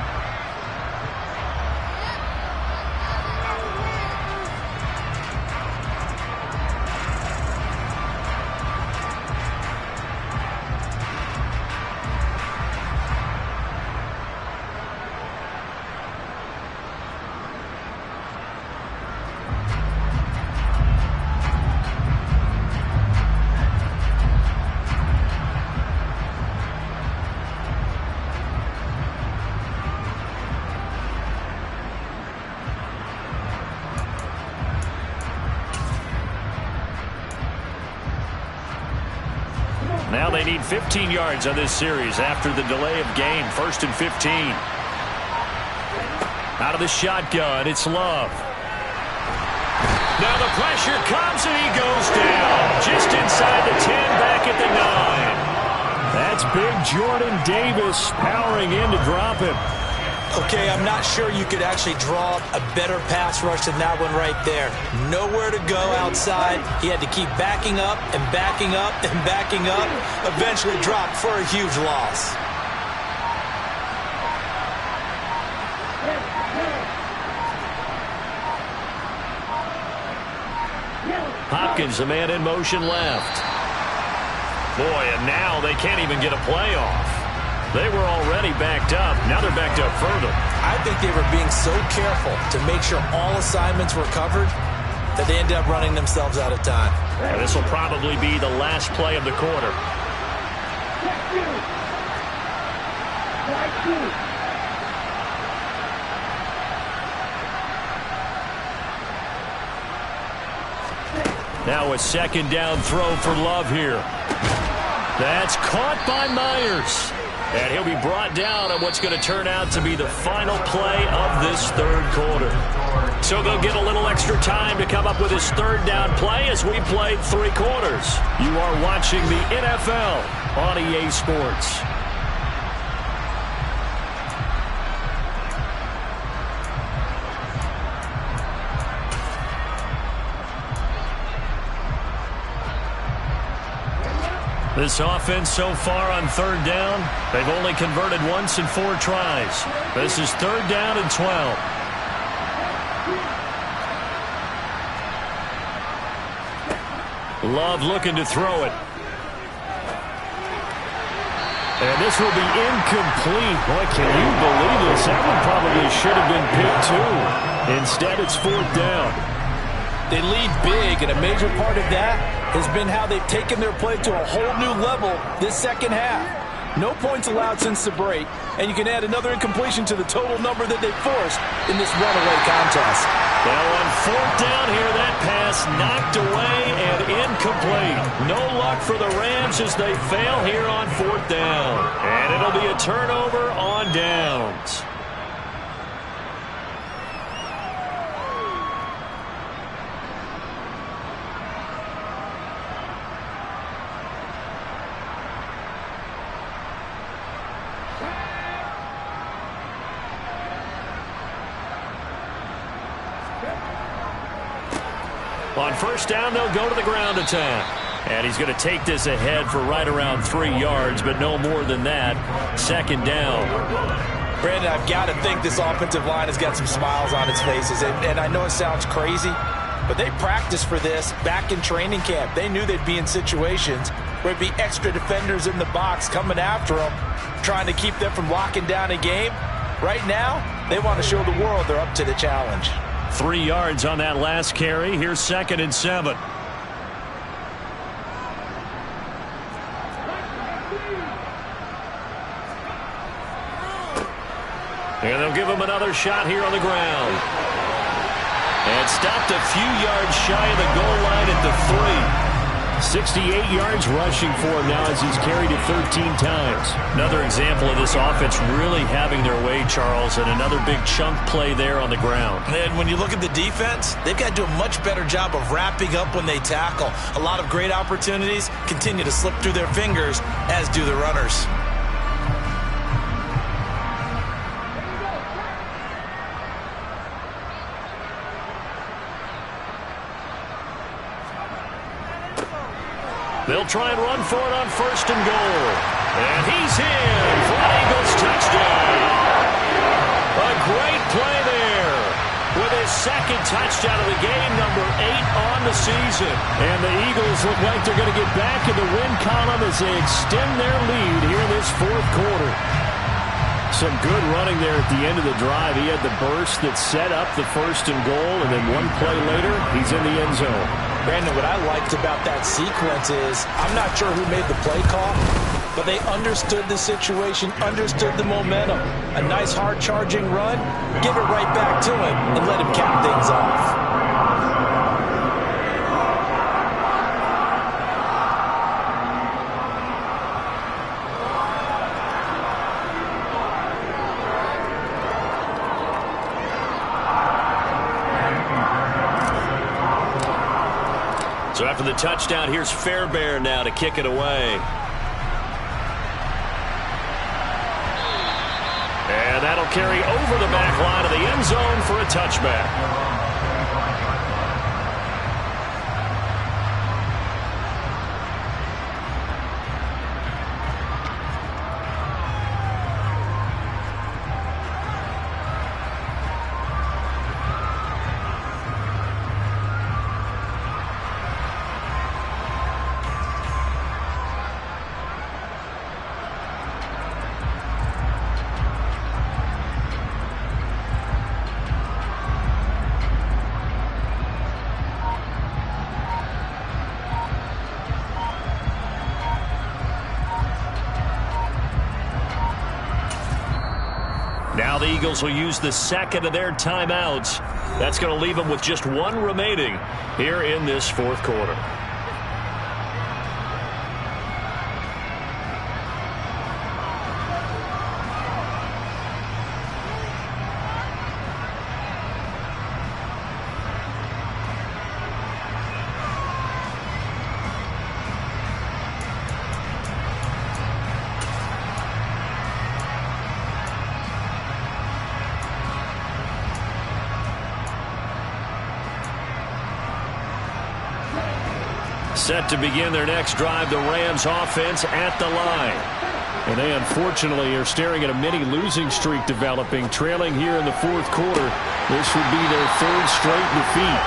[SPEAKER 1] Now they need 15 yards on this series after the delay of game. 1st and 15. Out of the shotgun, it's Love. Now the pressure comes and he goes down. Just inside the 10, back at the 9.
[SPEAKER 3] That's big Jordan Davis powering in to drop him.
[SPEAKER 2] Okay, I'm not sure you could actually draw a better pass rush than that one right there. Nowhere to go outside. He had to keep backing up and backing up and backing up. Eventually dropped for a huge loss.
[SPEAKER 1] Hopkins, a man in motion left. Boy, and now they can't even get a play off. They were already backed up. Now they're backed up further.
[SPEAKER 2] I think they were being so careful to make sure all assignments were covered that they ended up running themselves out of time.
[SPEAKER 1] And this will probably be the last play of the quarter. Now a second down throw for Love here. That's caught by Myers. And he'll be brought down on what's going to turn out to be the final play of this third quarter. So they'll get a little extra time to come up with his third down play as we played 3 quarters. You are watching the NFL on EA Sports. This offense so far on third down, they've only converted once in 4 tries. This is 3rd down and 12. Love looking to throw it.
[SPEAKER 3] And this will be incomplete. Boy, can you believe this? That one probably should have been picked too. Instead, it's 4th down.
[SPEAKER 2] They lead big, and a major part of that has been how they've taken their play to a whole new level this second half. No points allowed since the break, and you can add another incompletion to the total number that they forced in this runaway contest.
[SPEAKER 1] Well, on 4th down here, that pass knocked away and incomplete. No luck for the Rams as they fail here on 4th down. And it'll be a turnover on downs.
[SPEAKER 3] On first down, they'll go to the ground attack. And he's going to take this ahead for right around 3 yards, but no more than that. Second down.
[SPEAKER 2] Brandon, I've got to think this offensive line has got some smiles on its faces. And I know it sounds crazy, but they practiced for this back in training camp. They knew they'd be in situations where it'd be extra defenders in the box coming after them, trying to keep them from locking down a game. Right now, they want to show the world they're up to the challenge.
[SPEAKER 3] 3 yards on that last carry. Here's 2nd and 7. And they'll give him another shot here on the ground. And stopped a few yards shy of the goal line at the 3. 68 yards rushing for him now as he's carried it 13 times. Another example of this offense really having their way, Charles, and another big chunk play there on the ground.
[SPEAKER 2] And when you look at the defense, they've got to do a much better job of wrapping up when they tackle. A lot of great opportunities continue to slip through their fingers, as do the runners.
[SPEAKER 3] They'll try and run for it on first and goal. And he's in for an Eagles touchdown. A great play there with his 2nd touchdown of the game, number 8 on the season. And the Eagles look like they're going to get back in the win column as they extend their lead here in this 4th quarter. Some good running there at the end of the drive. He had the burst that set up the first and goal, and then one play later, he's in the end zone.
[SPEAKER 2] Brandon, what I liked about that sequence is I'm not sure who made the play call, but they understood the situation, understood the momentum. A nice hard charging run, give it right back to him, and let him cap things off.
[SPEAKER 3] So after the touchdown, here's Fairbairn now to kick it away. And that'll carry over the back line of the end zone for a touchback. Now the Eagles will use the 2nd of their timeouts. That's going to leave them with just 1 remaining here in this 4th quarter. Set to begin their next drive, the Rams offense at the line. And they unfortunately are staring at a mini losing streak developing, trailing here in the 4th quarter. This would be their 3rd straight defeat.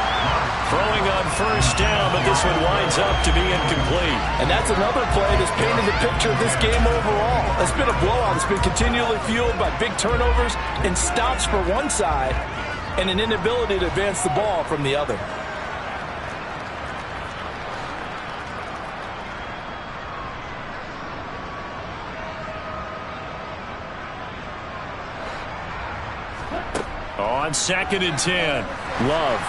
[SPEAKER 3] Throwing on first down, but this one winds up to be incomplete.
[SPEAKER 2] And that's another play that's painted the picture of this game overall. It's been a blowout. It's been continually fueled by big turnovers and stops for one side and an inability to advance the ball from the other.
[SPEAKER 3] On 2nd and 10, Love.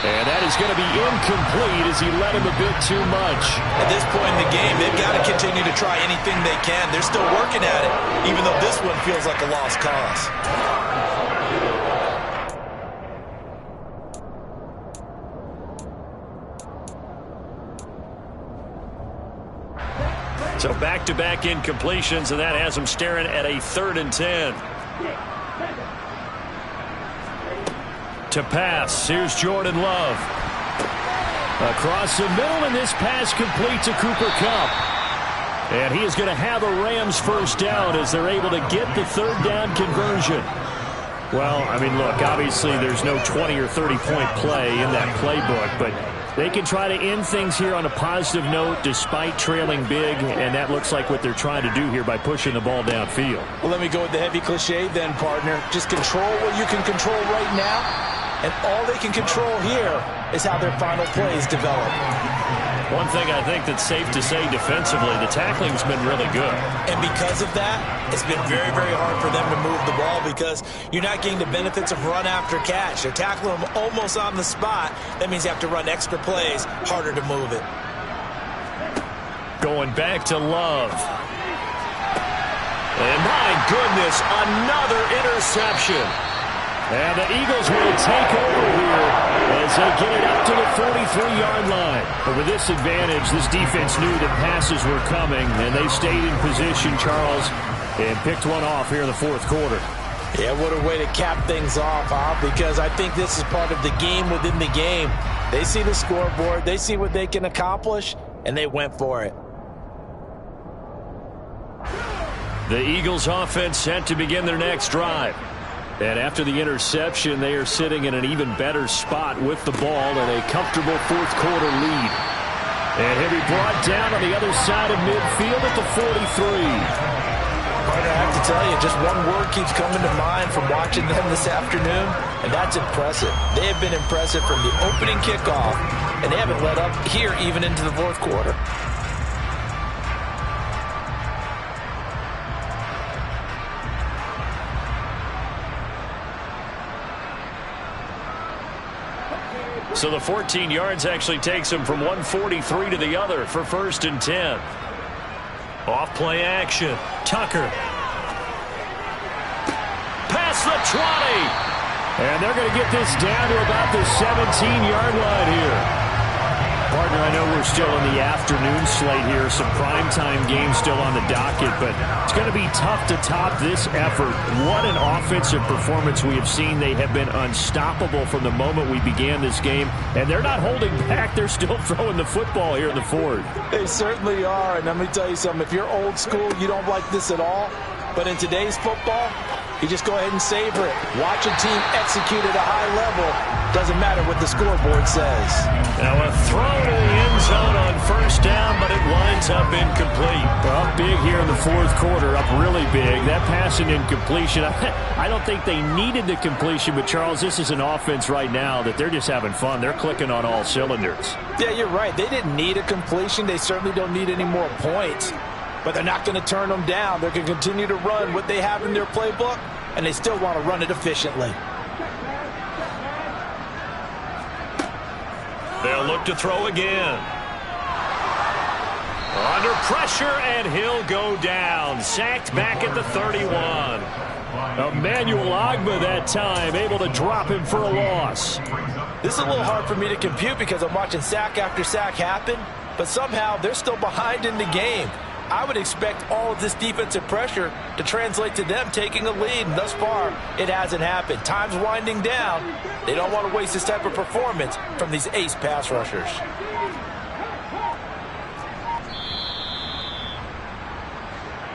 [SPEAKER 3] And that is going to be incomplete as he led him a bit too much.
[SPEAKER 2] At this point in the game, they've got to continue to try anything they can. They're still working at it, even though this one feels like a lost cause.
[SPEAKER 3] So back-to-back incompletions, and that has them staring at a 3rd and 10. To pass, here's Jordan Love.
[SPEAKER 1] Across the middle, and this pass complete to Cooper Kupp. And he is going to have a Rams first down as they're able to get the third down conversion. Well, I mean, look, obviously there's no 20 or 30-point play in that playbook, but they can try to end things here on a positive note despite trailing big, and that looks like what they're trying to do here by pushing the ball downfield.
[SPEAKER 2] Well, let me go with the heavy cliche then, partner. Just control what you can control right now, and all they can control here is how their final plays develop.
[SPEAKER 1] One thing I think that's safe to say defensively, the tackling's been really good.
[SPEAKER 2] And because of that, it's been very, very hard for them to move the ball because you're not getting the benefits of run after catch. They're tackling them almost on the spot. That means you have to run extra plays, harder to move it.
[SPEAKER 1] Going back to Love. And my goodness, another interception. And the Eagles will take over here as they get it up to the 43-yard line. But with this advantage, this defense knew that passes were coming, and they stayed in position, Charles, and picked one off here in the fourth quarter.
[SPEAKER 2] Yeah, what a way to cap things off, huh? Because I think this is part of the game within the game. They see the scoreboard, they see what they can accomplish, and they went for it.
[SPEAKER 1] The Eagles offense set to begin their next drive. And after the interception, they are sitting in an even better spot with the ball and a comfortable fourth quarter lead. And he'll be brought down on the other side of midfield at the 43.
[SPEAKER 2] Partner, I have to tell you, just one word keeps coming to mind from watching them this afternoon, and that's impressive. They have been impressive from the opening kickoff, and they haven't let up here even into the fourth quarter.
[SPEAKER 1] So the 14 yards actually takes him from 143 to the other for 1st and 10. Off play action. Tucker. Past the 20. And they're going to get this down to about the 17-yard line here. Partner, I know we're still in the afternoon slate here. Some primetime games still on the docket, but it's going to be tough to top this effort. What an offensive performance we have seen. They have been unstoppable from the moment we began this game, and they're not holding back. They're still throwing the football here in the fourth.
[SPEAKER 2] They certainly are, and let me tell you something. If you're old school, you don't like this at all, but in today's football, you just go ahead and savor it. Watch a team execute at a high level. Doesn't matter what the scoreboard says.
[SPEAKER 1] Now a throw to the end zone on first down, but it winds up incomplete. Well, up big here in the fourth quarter, up really big. That pass and incompletion, I don't think they needed the completion, but Charles, this is an offense right now that they're just having fun. They're clicking on all cylinders.
[SPEAKER 2] Yeah, you're right. They didn't need a completion. They certainly don't need any more points. But they're not going to turn them down. They're going to continue to run what they have in their playbook, and they still want to run it efficiently.
[SPEAKER 1] They'll look to throw again. Under pressure, and he'll go down. Sacked back at the 31. Emmanuel Ogbah that time, able to drop him for a loss.
[SPEAKER 2] This is a little hard for me to compute because I'm watching sack after sack happen, but somehow they're still behind in the game. I would expect all of this defensive pressure to translate to them taking a lead, and thus far, it hasn't happened. Time's winding down. They don't want to waste this type of performance from these ace pass rushers.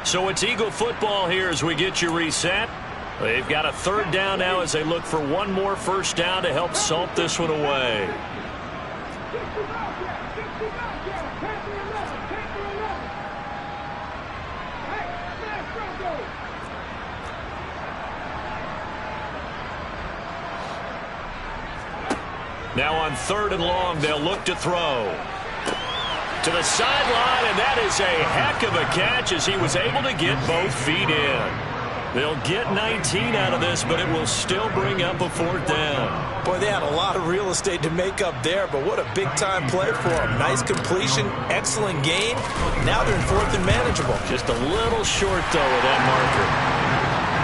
[SPEAKER 1] So it's Eagle football here as we get you reset. They've got a third down now as they look for one more first down to help salt this one away. Now on 3rd and long, they'll look to throw. To the sideline, and that is a heck of a catch as he was able to get both feet in. They'll get 19 out of this, but it will still bring up a 4th down.
[SPEAKER 2] Boy, they had a lot of real estate to make up there, but what a big-time play for them. Nice completion, excellent gain. Now they're in 4th and manageable.
[SPEAKER 1] Just a little short, though, of that marker.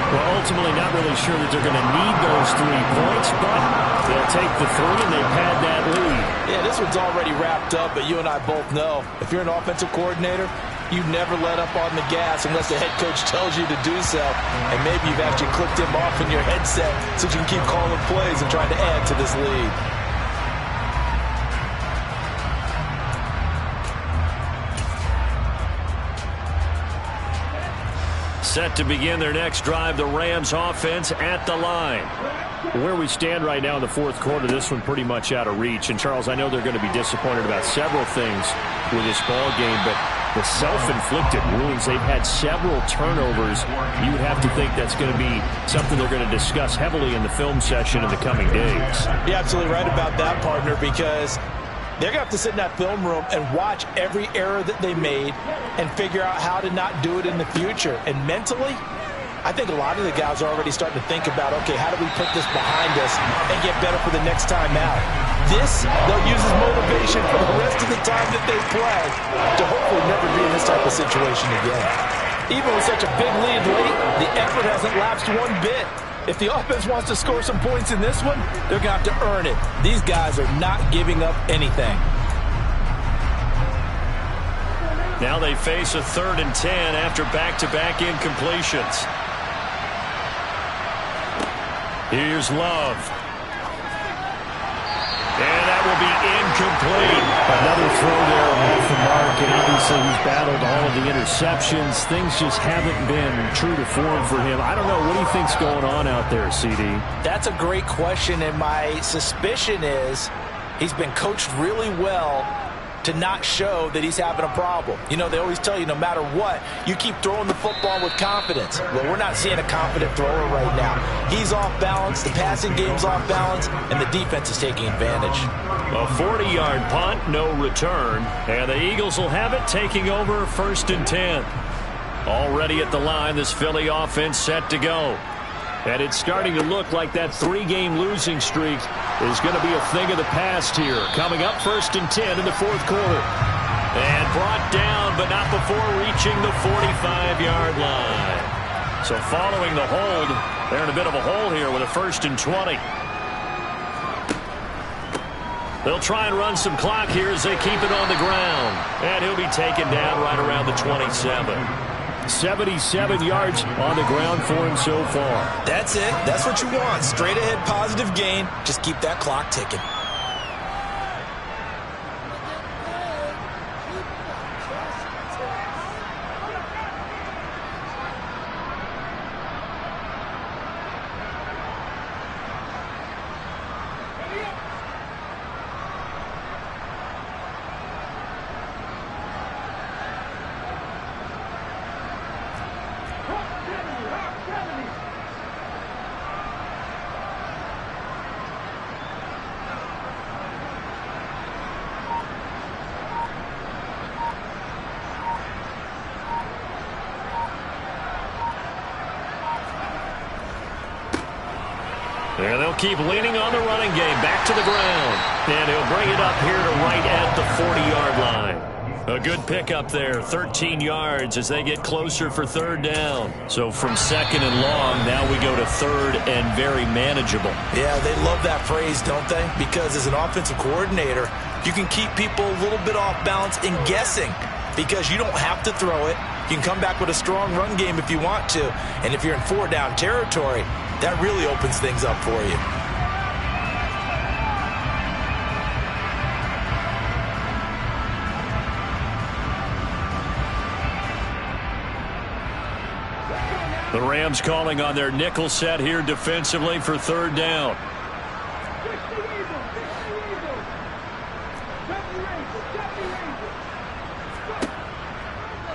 [SPEAKER 1] Well, ultimately not really sure that they're going to need those 3 points, but they'll take the 3, and they've had that lead.
[SPEAKER 2] Yeah, this one's already wrapped up, but you and I both know if you're an offensive coordinator, you never let up on the gas unless the head coach tells you to do so. And maybe you've actually clicked him off in your headset so you can keep calling plays and trying to add to this lead.
[SPEAKER 1] Set to begin their next drive, the Rams offense at the line.
[SPEAKER 3] Where we stand right now in the fourth quarter, this one pretty much out of reach. And, Charles, I know they're going to be disappointed about several things with this ball game, but the self-inflicted wounds, they've had several turnovers. You would have to think that's going to be something they're going to discuss heavily in the film session in the coming days.
[SPEAKER 2] You're absolutely right about that, partner, because they're going to have to sit in that film room and watch every error that they made and figure out how to not do it in the future. And mentally, I think a lot of the guys are already starting to think about, okay, how do we put this behind us and get better for the next time out? This, they'll use as motivation for the rest of the time that they play to hopefully never be in this type of situation again. Even with such a big lead late, the effort hasn't lapsed one bit. If the offense wants to score some points in this one, they're going to have to earn it. These guys are not giving up anything.
[SPEAKER 1] Now they face a 3rd and 10 after back-to-back incompletions. Here's Love. And that will be incomplete.
[SPEAKER 3] Another throw there off the mark, and obviously he's battled all of the interceptions. Things just haven't been true to form for him. I don't know. What do you think's going on out there, CD?
[SPEAKER 2] That's a great question, and my suspicion is he's been coached really well to not show that he's having a problem. You know, they always tell you no matter what, you keep throwing the football with confidence. Well, we're not seeing a confident thrower right now. He's off balance, the passing game's off balance, and the defense is taking advantage.
[SPEAKER 1] A 40-yard punt, no return, and the Eagles will have it taking over 1st and 10. Already at the line, this Philly offense set to go. And it's starting to look like that 3-game losing streak is going to be a thing of the past here. Coming up 1st and 10 in the fourth quarter. And brought down, but not before reaching the 45-yard line. So following the hold, they're in a bit of a hole here with a 1st and 20. They'll try and run some clock here as they keep it on the ground. And he'll be taken down right around the 27.
[SPEAKER 3] 77 yards on the ground for him so far.
[SPEAKER 2] That's it. That's what you want. Straight ahead positive gain. Just keep that clock ticking.
[SPEAKER 1] And they'll keep leaning on the running game. Back to the ground. And he'll bring it up here to right at the 40-yard line. A good pickup there. 13 yards as they get closer for 3rd down. So from 2nd and long, now we go to 3rd and very manageable.
[SPEAKER 2] Yeah, they love that phrase, don't they? Because as an offensive coordinator, you can keep people a little bit off balance and guessing. Because you don't have to throw it. You can come back with a strong run game if you want to. And if you're in 4-down territory, that really opens things up for you.
[SPEAKER 1] The Rams calling on their nickel set here defensively for 3rd down.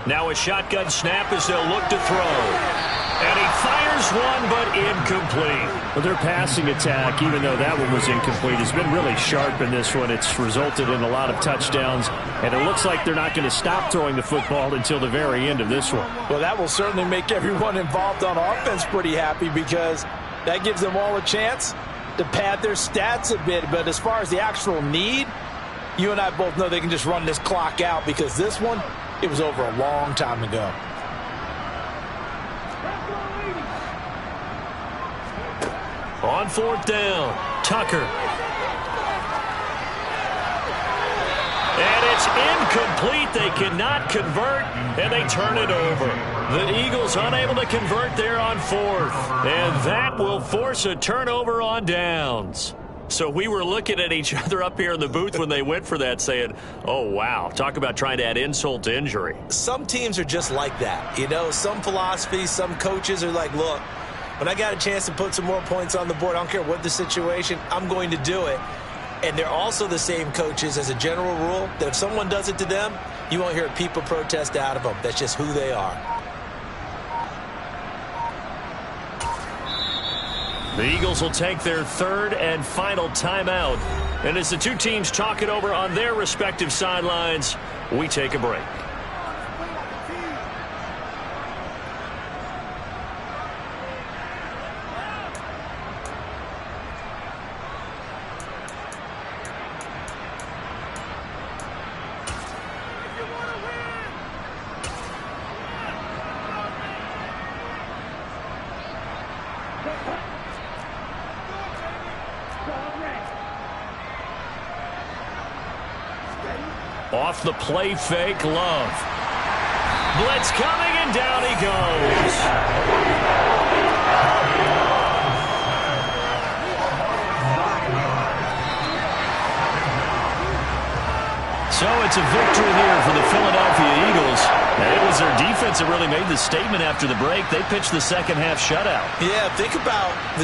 [SPEAKER 1] Now a shotgun snap as they'll look to throw. And he fires one, but incomplete.
[SPEAKER 3] Well, their passing attack, even though that one was incomplete, has been really sharp in this one. It's resulted in a lot of touchdowns, and it looks like they're not going to stop throwing the football until the very end of this one.
[SPEAKER 2] Well, that will certainly make everyone involved on offense pretty happy because that gives them all a chance to pad their stats a bit. But as far as the actual need, you and I both know they can just run this clock out because this one, it was over a long time ago.
[SPEAKER 1] On 4th down, Tucker. And it's incomplete. They cannot convert, and they turn it over. The Eagles unable to convert there on 4th. And that will force a turnover on downs.
[SPEAKER 3] So we were looking at each other up here in the booth when they went for that saying, oh, wow, talk about trying to add insult to injury.
[SPEAKER 2] Some teams are just like that. You know, some philosophies, some coaches are like, look, when I got a chance to put some more points on the board, I don't care what the situation, I'm going to do it. And they're also the same coaches as a general rule that if someone does it to them, you won't hear people protest out of them. That's just who they are.
[SPEAKER 3] The Eagles will take their third and final timeout. And as the two teams talk it over on their respective sidelines, we take a break. Off the play fake, Love. Blitz coming, and down he goes. So it's a victory here for the Philadelphia Eagles. And it was their defense that really made the statement after the break. They pitched the second half shutout.
[SPEAKER 2] Yeah, think about the